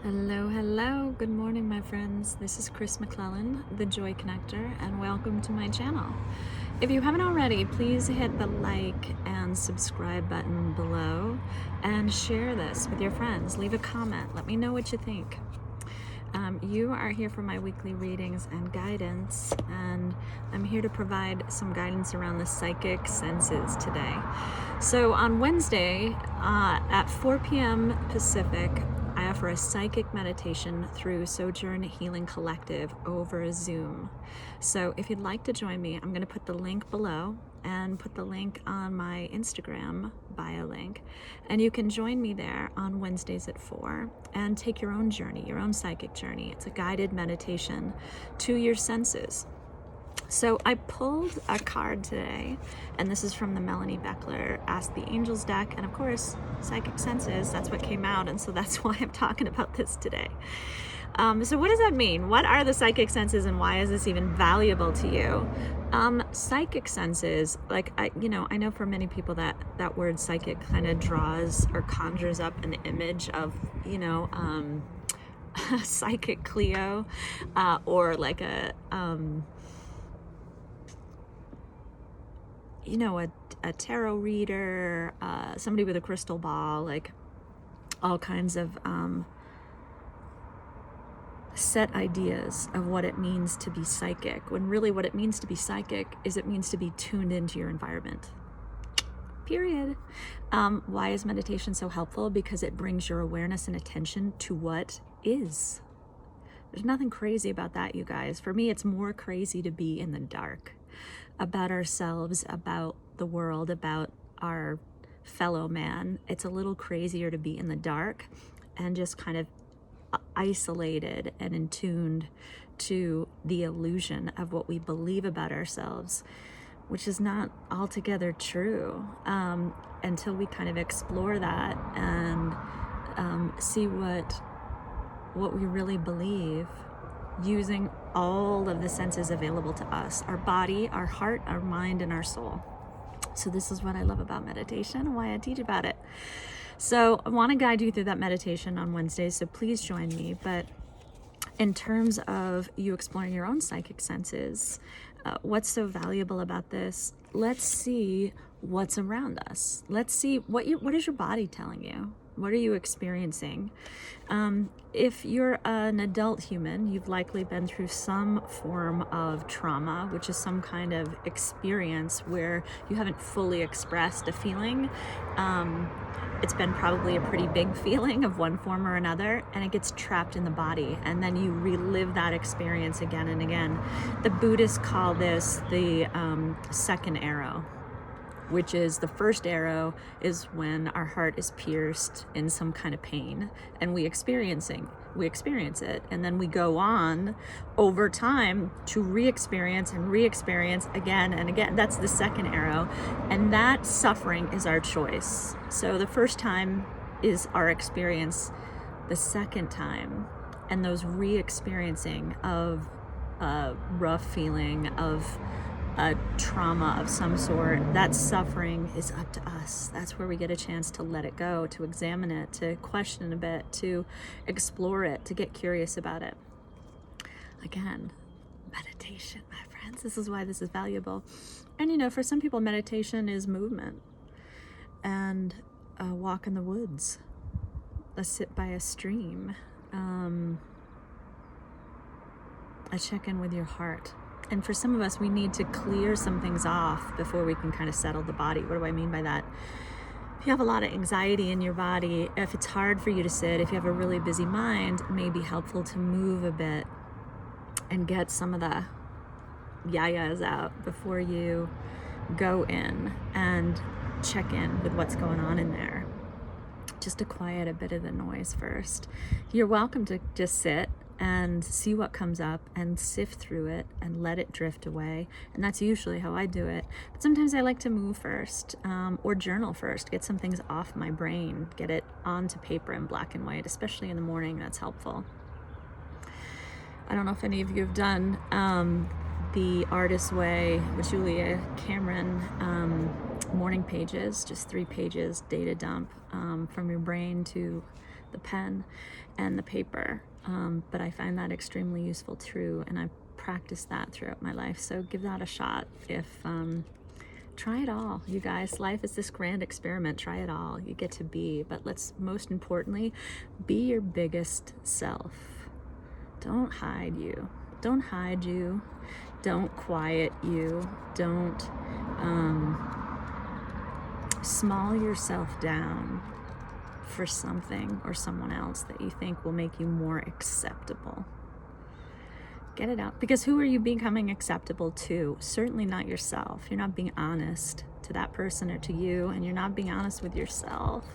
Hello, hello. Good morning, my friends. This is McClellan, the JOYConnector, and welcome to my channel. If you haven't already, please hit the like and subscribe button below and share this with your friends. Leave a comment. Let me know what you think. You are here for my weekly readings and guidance, and I'm here to provide some guidance around the psychic senses today. So on Wednesday at 4 p.m. Pacific, I offer a psychic meditation through Sojourn Healing Collective over Zoom. So if you'd like to join me, I'm going to put the link below and put the link on my Instagram bio link. And you can join me there on Wednesdays at 4 and take your own journey, your own psychic journey. It's a guided meditation to your senses. So I pulled a card today, and this is from the Melanie Beckler Ask the Angels deck, and of course, psychic senses, that's what came out, and so that's why I'm talking about this today. So what does that mean? What are the psychic senses, and why is this even valuable to you? Psychic senses, like, I know for many people that word psychic kind of draws or conjures up an image of, psychic Cleo, or like a tarot reader, somebody with a crystal ball, like all kinds of set ideas of what it means to be psychic, when really what it means to be psychic is it means to be tuned into your environment. Period. Why is meditation so helpful? Because it brings your awareness and attention to what is. There's nothing crazy about that, you guys. For me, it's more crazy to be in the dark about ourselves, about the world, about our fellow man. It's a little crazier to be in the dark and just kind of isolated and in tuned to the illusion of what we believe about ourselves, which is not altogether true, until we kind of explore that and see what we really believe, using all of the senses available to us, our body, our heart, our mind, and our soul. So this is what I love about meditation and why I teach about it. So I want to guide you through that meditation on Wednesdays, so please join me. But in terms of you exploring your own psychic senses, what's so valuable about this? Let's see what's around us. Let's see what is your body telling you? What are you experiencing? If you're an adult human, you've likely been through some form of trauma, which is some kind of experience where you haven't fully expressed a feeling. It's been probably a pretty big feeling of one form or another, and it gets trapped in the body, and then you relive that experience again and again. The Buddhists call this the second arrow, which is the first arrow is when our heart is pierced in some kind of pain, and we experience it, and then we go on over time to re-experience again and again. That's the second arrow, and that suffering is our choice. So the first time is our experience, the second time, and those re-experiencing of a rough feeling, of a trauma of some sort, that suffering is up to us. That's where we get a chance to let it go, to examine it, to question a bit, to explore it, to get curious about it. Again, meditation, my friends. This is why this is valuable. And for some people, meditation is movement and a walk in the woods, a sit by a stream, a check-in with your heart. And for some of us, we need to clear some things off before we can kind of settle the body. What do I mean by that? If you have a lot of anxiety in your body, if it's hard for you to sit, if you have a really busy mind, it may be helpful to move a bit and get some of the yayas out before you go in and check in with what's going on in there, just to quiet a bit of the noise first. You're welcome to just sit and see what comes up and sift through it and let it drift away. And that's usually how I do it. But sometimes I like to move first, or journal first, get some things off my brain, get it onto paper in black and white, especially in the morning. That's helpful. I don't know if any of you have done The Artist's Way with Julia Cameron morning pages, just 3 pages, data dump from your brain to the pen and the paper. But I find that extremely useful too, and I practice that throughout my life. So give that a shot. Try it all, you guys. Life is this grand experiment. Try it all. You get to be, but let's most importantly, be your biggest self. Don't hide you. Don't hide you. Don't quiet you. Don't small yourself down for something or someone else that you think will make you more acceptable. Get it out. Because who are you becoming acceptable to? Certainly not yourself. You're not being honest to that person or to you, and you're not being honest with yourself.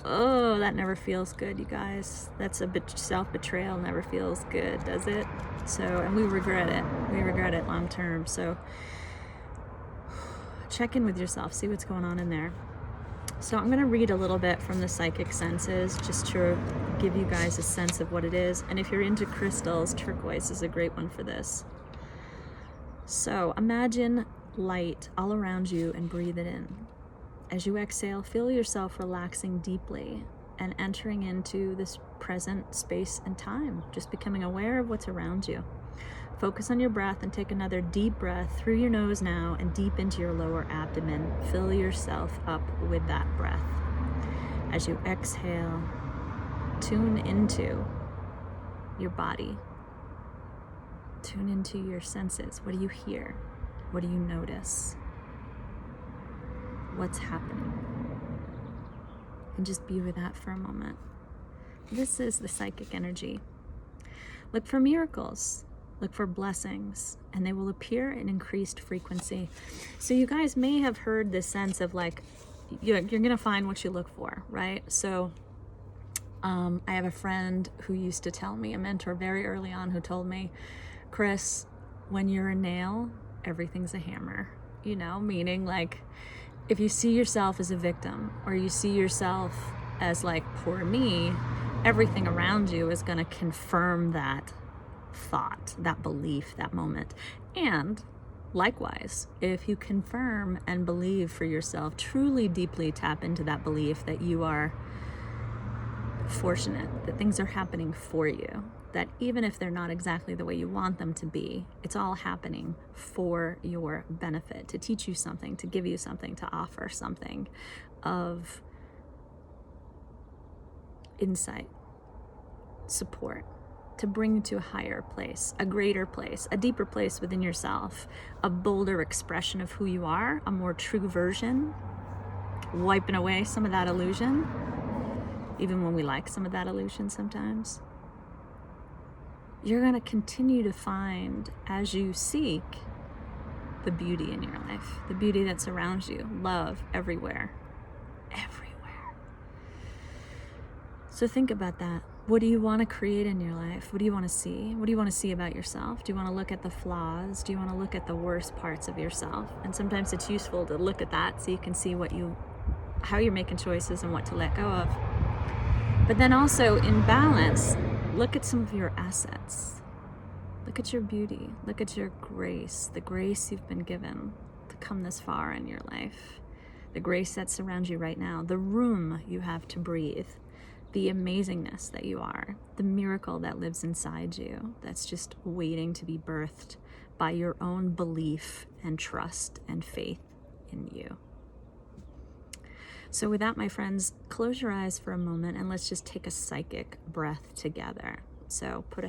Oh, that never feels good, you guys. That's a bit self-betrayal. Never feels good, does it? So, and we regret it. We regret it long term. So check in with yourself. See what's going on in there. So I'm going to read a little bit from the psychic senses just to give you guys a sense of what it is. And if you're into crystals, turquoise is a great one for this. So imagine light all around you and breathe it in. As you exhale, feel yourself relaxing deeply and entering into this present space and time, just becoming aware of what's around you. Focus on your breath and take another deep breath through your nose now and deep into your lower abdomen. Fill yourself up with that breath. As you exhale, tune into your body. Tune into your senses. What do you hear? What do you notice? What's happening? And just be with that for a moment. This is the psychic energy. Look for miracles. Look for blessings, and they will appear in increased frequency. So you guys may have heard this sense of like, you're gonna find what you look for, right? So I have a friend who used to tell me, a mentor very early on, who told me, Chris, when you're a nail, everything's a hammer, you know, meaning like, if you see yourself as a victim, or you see yourself as like, poor me, everything around you is gonna confirm that thought, that belief, that moment. And likewise, if you confirm and believe for yourself, truly deeply tap into that belief that you are fortunate, that things are happening for you, that even if they're not exactly the way you want them to be, it's all happening for your benefit, to teach you something, to give you something, to offer something of insight, support, to bring you to a higher place, a greater place, a deeper place within yourself, a bolder expression of who you are, a more true version, wiping away some of that illusion, even when we like some of that illusion sometimes. You're going to continue to find, as you seek, the beauty in your life, the beauty that surrounds you, love everywhere, everywhere. So think about that. What do you want to create in your life? What do you want to see? What do you want to see about yourself? Do you want to look at the flaws? Do you want to look at the worst parts of yourself? And sometimes it's useful to look at that so you can see how you're making choices and what to let go of. But then also, in balance, look at some of your assets. Look at your beauty. Look at your grace, the grace you've been given to come this far in your life, the grace that surrounds you right now, the room you have to breathe, the amazingness that you are, the miracle that lives inside you that's just waiting to be birthed by your own belief and trust and faith in you. So with that, my friends, close your eyes for a moment and let's just take a psychic breath together. So put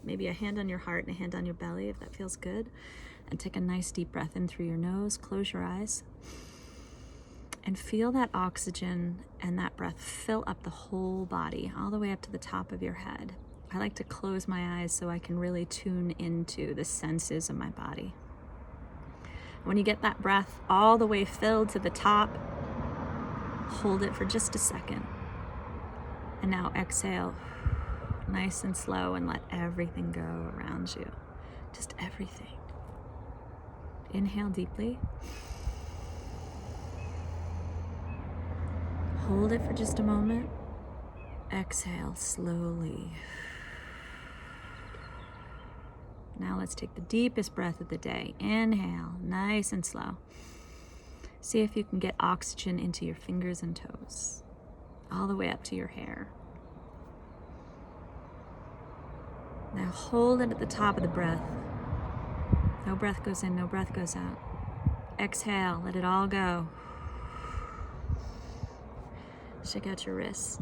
maybe a hand on your heart and a hand on your belly if that feels good, and take a nice deep breath in through your nose. Close your eyes. And feel that oxygen and that breath fill up the whole body, all the way up to the top of your head. I like to close my eyes so I can really tune into the senses of my body. When you get that breath all the way filled to the top, hold it for just a second. And now exhale, nice and slow, and let everything go around you. Just everything. Inhale deeply. Hold it for just a moment. Exhale slowly. Now let's take the deepest breath of the day. Inhale, nice and slow. See if you can get oxygen into your fingers and toes, all the way up to your hair. Now hold it at the top of the breath. No breath goes in, no breath goes out. Exhale, let it all go. Shake out your wrists.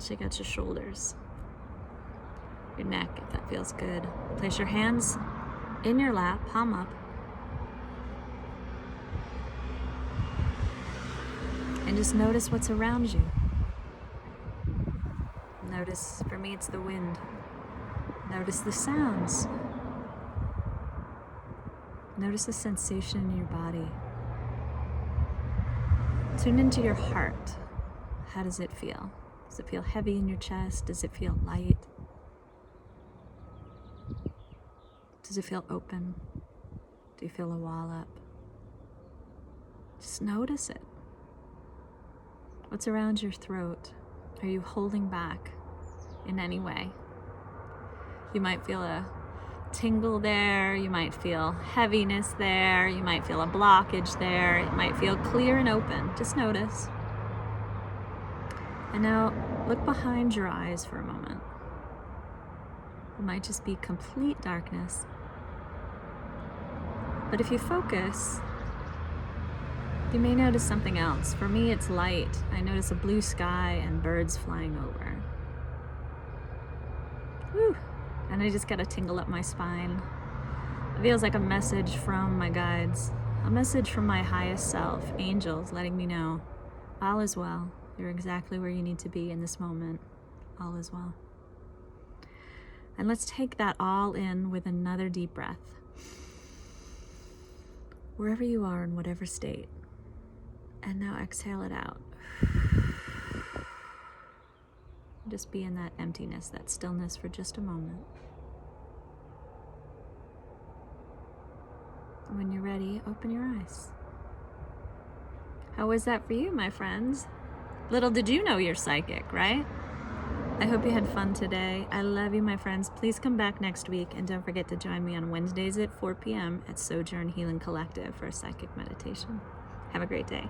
Shake out your shoulders. Your neck, if that feels good. Place your hands in your lap, palm up. And just notice what's around you. Notice, for me, it's the wind. Notice the sounds. Notice the sensation in your body. Tune into your heart. How does it feel? Does it feel heavy in your chest? Does it feel light? Does it feel open? Do you feel a wall up? Just notice it. What's around your throat? Are you holding back in any way? You might feel a tingle there, you might feel heaviness there, you might feel a blockage there, it might feel clear and open. Just notice. And now look behind your eyes for a moment. It might just be complete darkness. But if you focus, you may notice something else. For me, it's light. I notice a blue sky and birds flying over. Whew. And I just got a tingle up my spine. It feels like a message from my guides, a message from my highest self, angels, letting me know all is well. You're exactly where you need to be in this moment. All is well. And let's take that all in with another deep breath. Wherever you are in whatever state. And now exhale it out. Just be in that emptiness, that stillness for just a moment. And when you're ready, open your eyes. How was that for you, my friends? Little did you know you're psychic, right? I hope you had fun today. I love you, my friends. Please come back next week, and don't forget to join me on Wednesdays at 4 p.m. at Sojourn Healing Collective for a psychic meditation. Have a great day.